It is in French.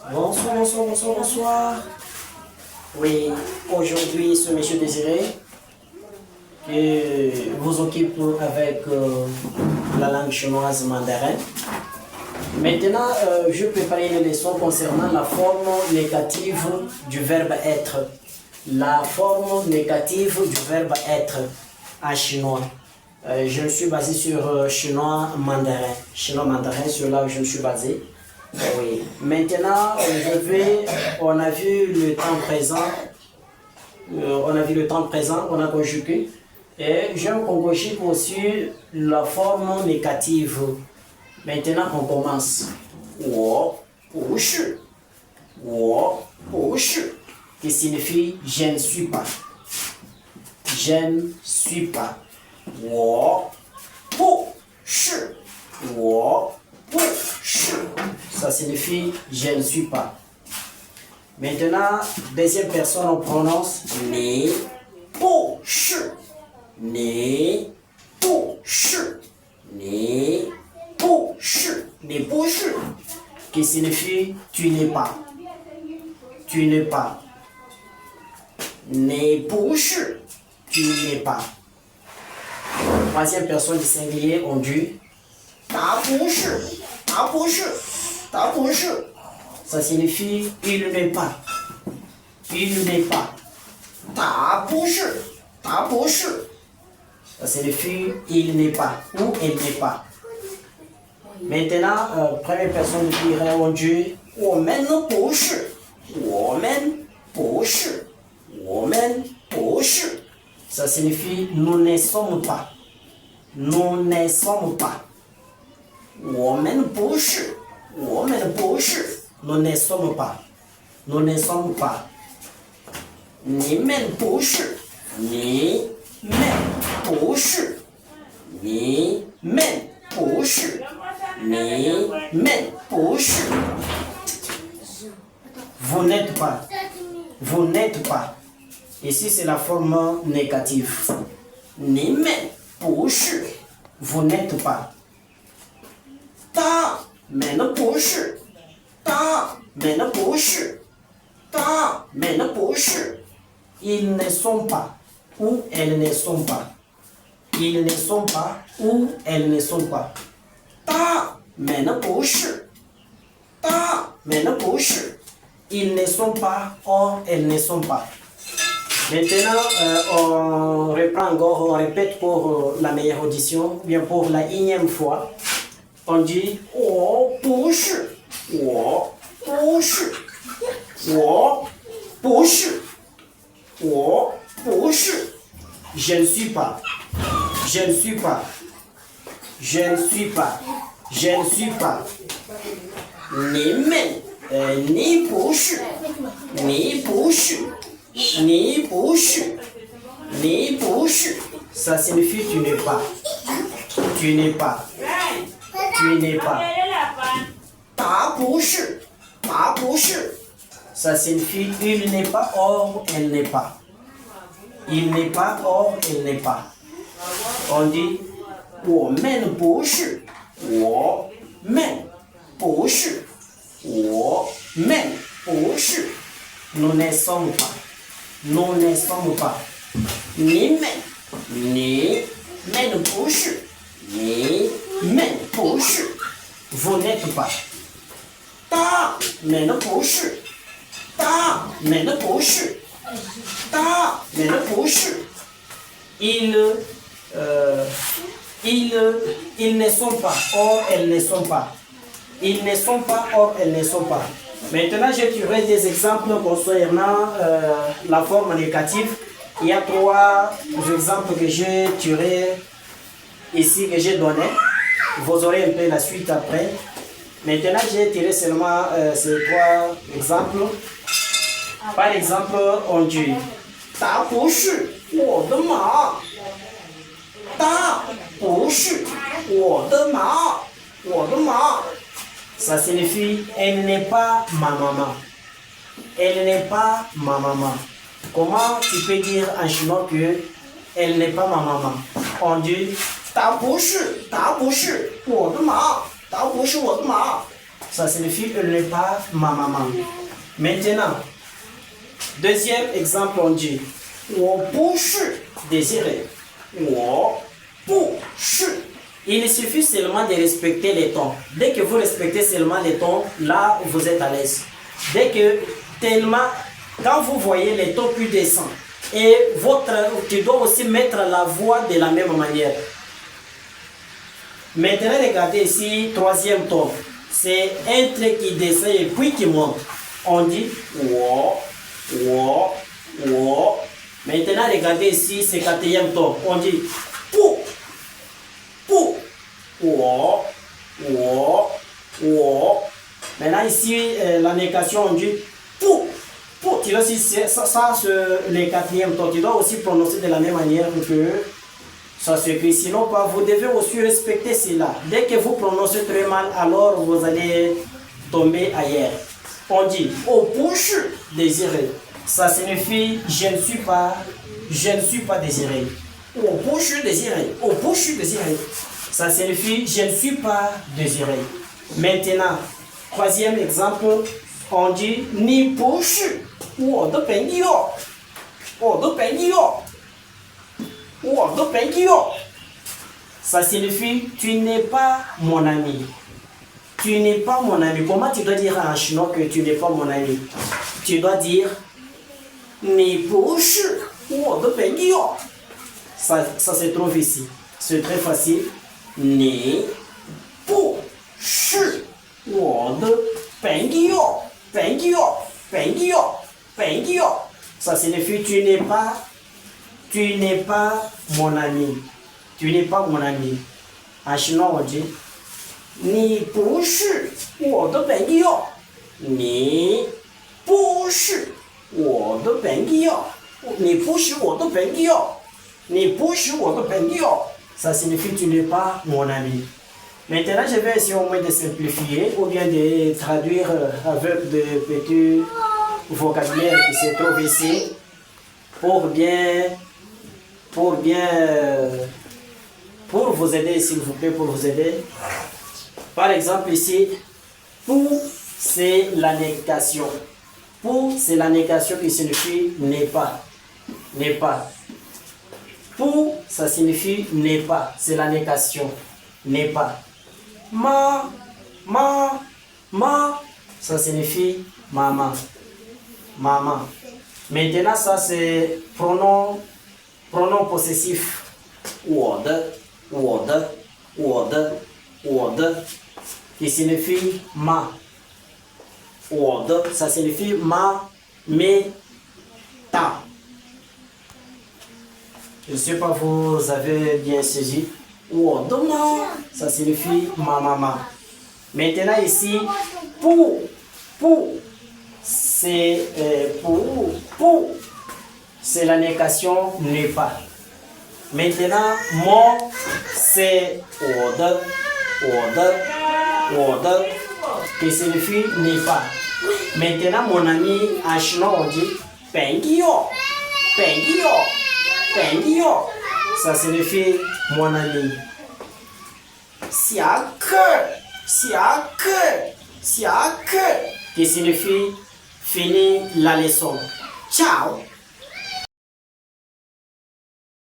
Bonsoir, bonsoir, bonsoir, bonsoir. Oui, aujourd'hui, ce monsieur Désiré qui vous occupe avec la langue chinoise mandarin. Maintenant, je préparer une leçon concernant la forme négative du verbe être. La forme négative du verbe être en chinois. Je me suis basé sur chinois mandarin. Chinois mandarin, sur là où je me suis basé. Oui. Maintenant, on a vu le temps présent. On a conjugué. Et je conjugue aussi la forme négative. Maintenant, on commence. 我不是 qui signifie je ne suis pas. Je ne suis pas. 我不是 ça signifie je ne suis pas. Maintenant, deuxième personne, on prononce 你不是 你不是 你不是 你不是 qui signifie tu n'es pas. Tu n'es pas. 你不是 tu n'es pas. Troisième personne du singulier, on dit 他不是 他不是 他不是 ça signifie il n'est pas. Il n'est pas. 他不是 他不是 ça signifie il n'est pas ou elle n'est pas. Maintenant, première personne qui répond 我们不是 我们不是 我们不是 ça signifie nous ne sommes pas. Nous ne sommes pas. 我们不是 我们不是 nous ne sommes pas. Nous ne sommes pas. 你们不是 你们不是 你们不是 你们不是 vous n'êtes pas. Vous n'êtes pas. Ici, c'est la forme négative. 你们不是 vous n'êtes pas. 他们不是 他们不是 他们不是 ils ne sont pas ou elles ne sont pas. Ils ne sont pas ou elles ne sont pas. 他们不是 他们不是 ils ne sont pas or elles ne sont pas. Maintenant, on reprend encore, on répète pour la meilleure audition, bien pour la énième fois. On dit 我不是 我不是 我不是 我不是 je ne suis pas. Je ne suis pas. Je ne suis pas. Je ne suis pas. 你们你不是 你不是 你不是 你不是 ça signifie tu n'es pas. Tu n'es pas. Tu n'es pas. 他不是 他不是 ça signifie il n'est pas or elle n'est pas. Il n'est pas or elle n'est pas. On dit 我们不是 我们不是 我们不是 nous ne sommes pas. Nous ne sommes pas. 你们你们不是 你们不是 vous n'êtes pas. 他们不是 他们不是 他们不是 ils ne sont pas or elles ne sont pas. Ils ne sont pas or elles ne sont pas. Maintenant, je tirerai des exemples concernant la forme négative. Il y a trois exemples que j'ai tirés ici, que j'ai donné. Vous aurez un peu la suite après. Maintenant, j'ai tiré seulement ces trois exemples. Par exemple, on dit 他不是我的马 他不是我的马 我的马 ça signifie elle n'est pas ma maman. Elle n'est pas ma maman. Comment tu peux dire en chinois que elle n'est pas ma maman? On dit 他不是我的马 他不是我的马 Ça signifie elle n'est pas ma maman. Maintenant, deuxième exemple, on dit 我不是 désirer. 我不是. Il suffit seulement de respecter les tons. Dès que vous respectez seulement les tons, là vous êtes à l'aise. Dès que tellement, quand vous voyez les tons plus descends, et tu dois aussi mettre la voix de la même manière. Maintenant, regardez ici, troisième ton. C'est un trait qui descend et puis qui monte. On dit wo, wo, wo. Maintenant, regardez ici, c'est quatrième ton. On dit pou, pou, wo, wo, wo. Maintenant, ici, la négation, on dit pou, pou. Tu dois aussi, ça c'est le quatrième ton. Tu dois aussi prononcer de la même manière que ça s'écrit. Sinon, vous devez aussi respecter cela. Dès que vous prononcez très mal, alors vous allez tomber ailleurs. On dit au bouche désiré. Ça signifie je ne suis pas désiré. Au bouche désiré. Au bouche désiré. Ça signifie je ne suis pas désiré. Maintenant, troisième exemple, on dit ni bouche ou de penio. Ou de penio. Ça signifie tu n'es pas mon ami. Tu n'es pas mon ami. Comment tu dois dire en chinois que tu n'es pas mon ami? Tu dois dire ni不是我的朋友. Ça se trouve ici. C'est très facile. Ni 不是我的朋友. Ça signifie tu n'es pas mon ami. Tu n'es pas mon ami. En chinois, on dit 你不是我的朋友。你不是我的朋友。你不是我的朋友。你不是我的朋友。Ça signifie tu n'es pas mon ami. Maintenant, je vais essayer au moins de simplifier ou bien de traduire avec des petits vocabulaires qui se trouvent ici pour vous aider, s'il vous plaît, pour vous aider. Par exemple, ici, pour, c'est la négation. Pour, c'est la négation qui signifie n'est pas. N'est pas. Pour, ça signifie n'est pas. C'est la négation. N'est pas. Ma, ça signifie maman. Maman. Maintenant, ça c'est pronom possessif. 我的 qui signifie ma. 我的 ça signifie ma, mais, ta. Je ne sais pas, vous avez bien saisi. 我的妈 ça signifie ma maman. Maintenant ici, pour c'est c'est la négation n'est pas. Maintenant, mon, c'est 我的 qui signifie n'est pas. Maintenant, mon ami, en chinois, on dit 朋友 ça signifie mon ami. 下课 qui signifie finir la leçon. Ciao.